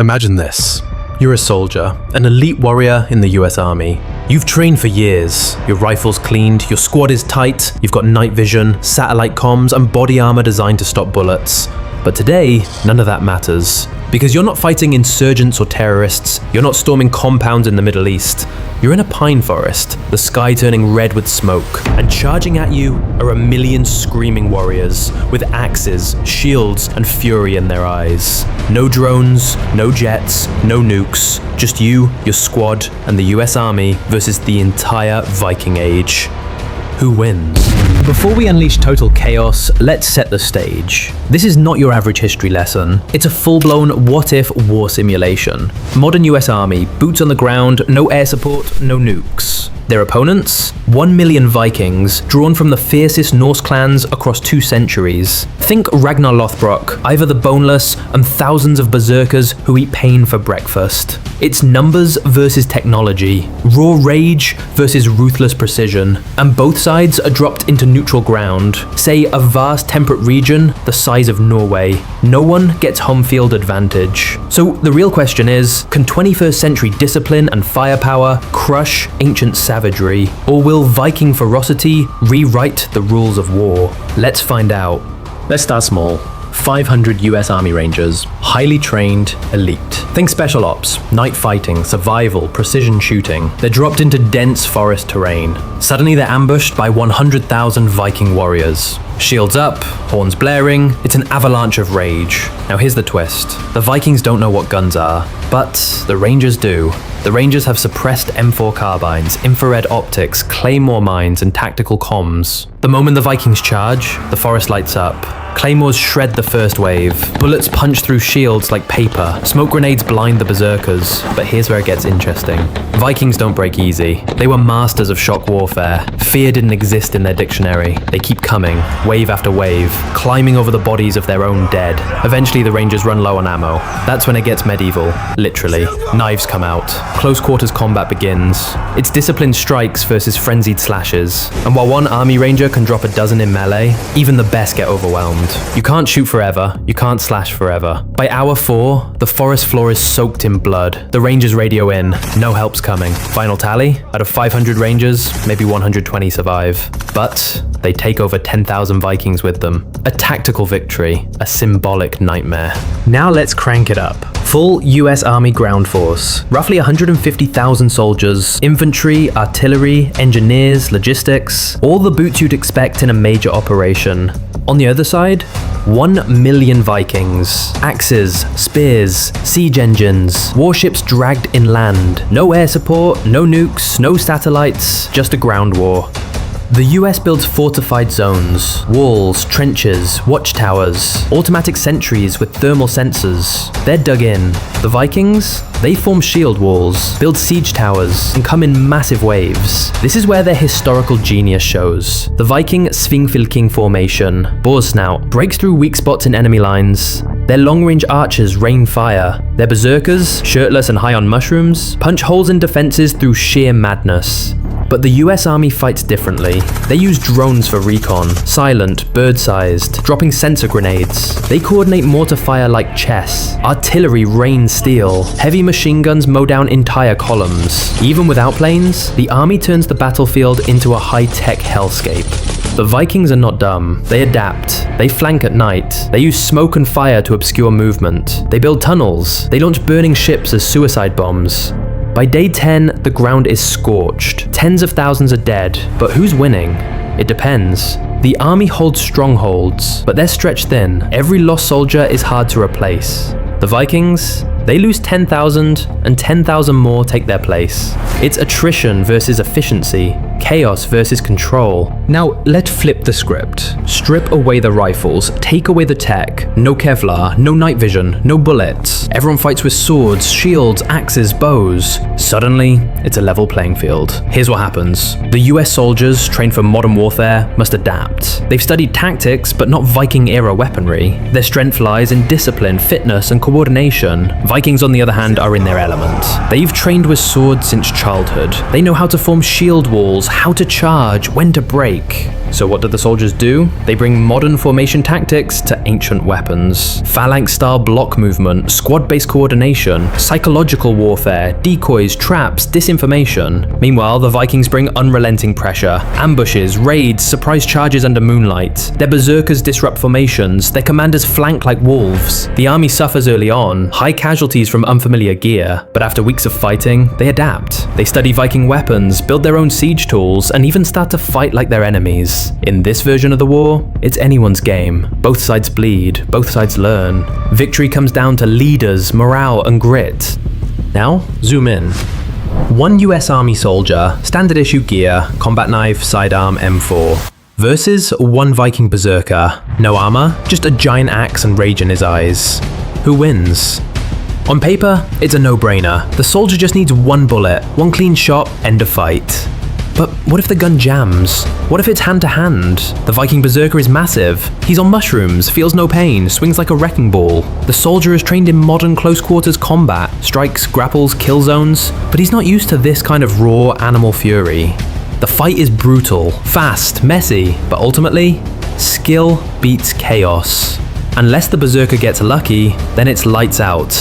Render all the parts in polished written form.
Imagine this. You're a soldier, an elite warrior in the US Army. You've trained for years, your rifle's cleaned, your squad is tight, you've got night vision, satellite comms, and body armor designed to stop bullets. But today, none of that matters. Because you're not fighting insurgents or terrorists, you're not storming compounds in the Middle East. You're in a pine forest, the sky turning red with smoke, and charging at you are a million screaming warriors with axes, shields, and fury in their eyes. No drones, no jets, no nukes, just you, your squad, and the US Army versus the entire Viking Age. Who wins? Before we unleash total chaos, let's set the stage. This is not your average history lesson. It's a full-blown what-if war simulation. Modern US Army, boots on the ground, no air support, no nukes. Their opponents? 1 million Vikings, drawn from the fiercest Norse clans across 2 centuries. Think Ragnar Lothbrok, Ivar the Boneless, and thousands of berserkers who eat pain for breakfast. It's numbers versus technology, raw rage versus ruthless precision, and both sides are dropped into neutral ground, say a vast temperate region the size of Norway. No one gets home field advantage. So the real question is, can 21st century discipline and firepower crush ancient savagery, or will Viking ferocity rewrite the rules of war? Let's find out. Let's start small. 500 US Army Rangers, highly trained, elite. Think special ops, night fighting, survival, precision shooting. They're dropped into dense forest terrain. Suddenly they're ambushed by 100,000 Viking warriors. Shields up, horns blaring, it's an avalanche of rage. Now here's the twist. The Vikings don't know what guns are, but the Rangers do. The Rangers have suppressed M4 carbines, infrared optics, claymore mines, and tactical comms. The moment the Vikings charge, the forest lights up. Claymores shred the first wave. Bullets punch through shields like paper. Smoke grenades blind the berserkers. But here's where it gets interesting. Vikings don't break easy. They were masters of shock warfare. Fear didn't exist in their dictionary. They keep coming, wave after wave, climbing over the bodies of their own dead. Eventually the Rangers run low on ammo. That's when it gets medieval, literally. Knives come out. Close quarters combat begins. It's disciplined strikes versus frenzied slashes. And while one army ranger can drop a dozen in melee, even the best get overwhelmed. You can't shoot forever, you can't slash forever. By hour 4, the forest floor is soaked in blood. The Rangers radio in, no help's coming. Final tally? Out of 500 Rangers, maybe 120 survive. But they take over 10,000 Vikings with them. A tactical victory, a symbolic nightmare. Now let's crank it up. Full US Army ground force, roughly 150,000 soldiers, infantry, artillery, engineers, logistics, all the boots you'd expect in a major operation. On the other side, 1 million Vikings, axes, spears, siege engines, warships dragged inland, no air support, no nukes, no satellites, just a ground war. The US builds fortified zones, walls, trenches, watchtowers, automatic sentries with thermal sensors. They're dug in. The Vikings? They form shield walls, build siege towers, and come in massive waves. This is where their historical genius shows. The Viking Svingfylking formation, boar's snout, breaks through weak spots in enemy lines. Their long-range archers rain fire. Their berserkers, shirtless and high on mushrooms, punch holes in defenses through sheer madness. But the US Army fights differently. They use drones for recon, silent, bird-sized, dropping sensor grenades. They coordinate mortar fire like chess. Artillery rains steel. Heavy machine guns mow down entire columns. Even without planes, the army turns the battlefield into a high-tech hellscape. The Vikings are not dumb. They adapt. They flank at night. They use smoke and fire to obscure movement. They build tunnels. They launch burning ships as suicide bombs. By day 10, the ground is scorched. Tens of thousands are dead, but who's winning? It depends. The army holds strongholds, but they're stretched thin. Every lost soldier is hard to replace. The Vikings? They lose 10,000, and 10,000 more take their place. It's attrition versus efficiency, chaos versus control. Now, let's flip the script. Strip away the rifles, take away the tech. No Kevlar, no night vision, no bullets. Everyone fights with swords, shields, axes, bows. Suddenly, it's a level playing field. Here's what happens. The US soldiers, trained for modern warfare, must adapt. They've studied tactics, but not Viking-era weaponry. Their strength lies in discipline, fitness, and coordination. Vikings, on the other hand, are in their element. They've trained with swords since childhood. They know how to form shield walls, how to charge, when to break. So what do the soldiers do? They bring modern formation tactics to ancient weapons. Phalanx-style block movement, squad-based coordination, psychological warfare, decoys, traps, disinformation. Meanwhile, the Vikings bring unrelenting pressure, ambushes, raids, surprise charges under moonlight. Their berserkers disrupt formations, their commanders flank like wolves. The army suffers early on, high casualties from unfamiliar gear, but after weeks of fighting, they adapt. They study Viking weapons, build their own siege tools, and even start to fight like their enemies. In this version of the war, it's anyone's game. Both sides bleed, both sides learn. Victory comes down to leaders, morale, and grit. Now, zoom in. One US Army soldier, standard issue gear, combat knife, sidearm, M4. Versus one Viking berserker. No armor, just a giant axe and rage in his eyes. Who wins? On paper, it's a no-brainer. The soldier just needs one bullet, one clean shot, end of fight. But what if the gun jams? What if it's hand-to-hand? The Viking berserker is massive. He's on mushrooms, feels no pain, swings like a wrecking ball. The soldier is trained in modern close-quarters combat, strikes, grapples, kill zones, but he's not used to this kind of raw animal fury. The fight is brutal, fast, messy, but ultimately, skill beats chaos. Unless the berserker gets lucky, then it's lights out.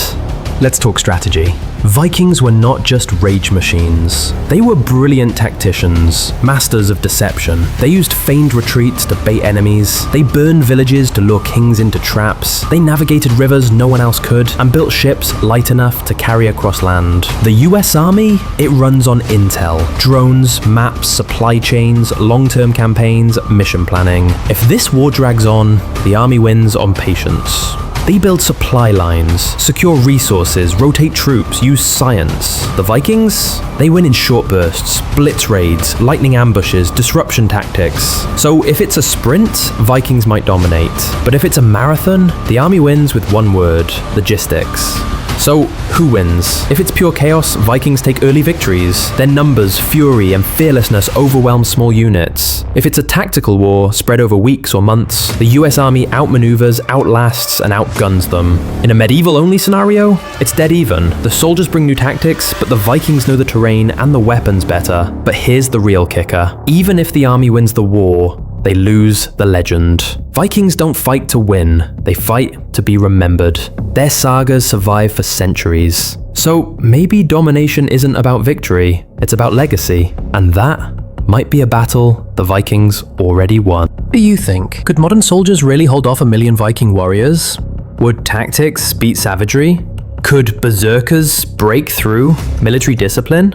Let's talk strategy. Vikings were not just rage machines. They were brilliant tacticians, masters of deception. They used feigned retreats to bait enemies. They burned villages to lure kings into traps. They navigated rivers no one else could, and built ships light enough to carry across land. The US Army, it runs on intel, drones, maps, supply chains, long-term campaigns, mission planning. If this war drags on, the army wins on patience. They build supply lines, secure resources, rotate troops, use science. The Vikings? They win in short bursts, blitz raids, lightning ambushes, disruption tactics. So if it's a sprint, Vikings might dominate. But if it's a marathon, the army wins with one word: logistics. So, who wins? If it's pure chaos, Vikings take early victories. Their numbers, fury, and fearlessness overwhelm small units. If it's a tactical war, spread over weeks or months, the US Army outmaneuvers, outlasts, and outguns them. In a medieval-only scenario, it's dead even. The soldiers bring new tactics, but the Vikings know the terrain and the weapons better. But here's the real kicker. Even if the army wins the war, they lose the legend. Vikings don't fight to win, they fight to be remembered. Their sagas survive for centuries. So maybe domination isn't about victory, it's about legacy. And that might be a battle the Vikings already won. What do you think? Could modern soldiers really hold off 1,000,000 Viking warriors? Would tactics beat savagery? Could berserkers break through military discipline?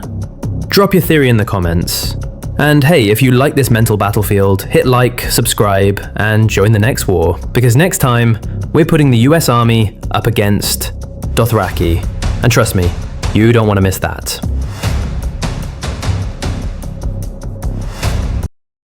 Drop your theory in the comments. And hey, if you like this mental battlefield, hit like, subscribe, and join the next war. Because next time, we're putting the US Army up against Dothraki. And trust me, you don't want to miss that.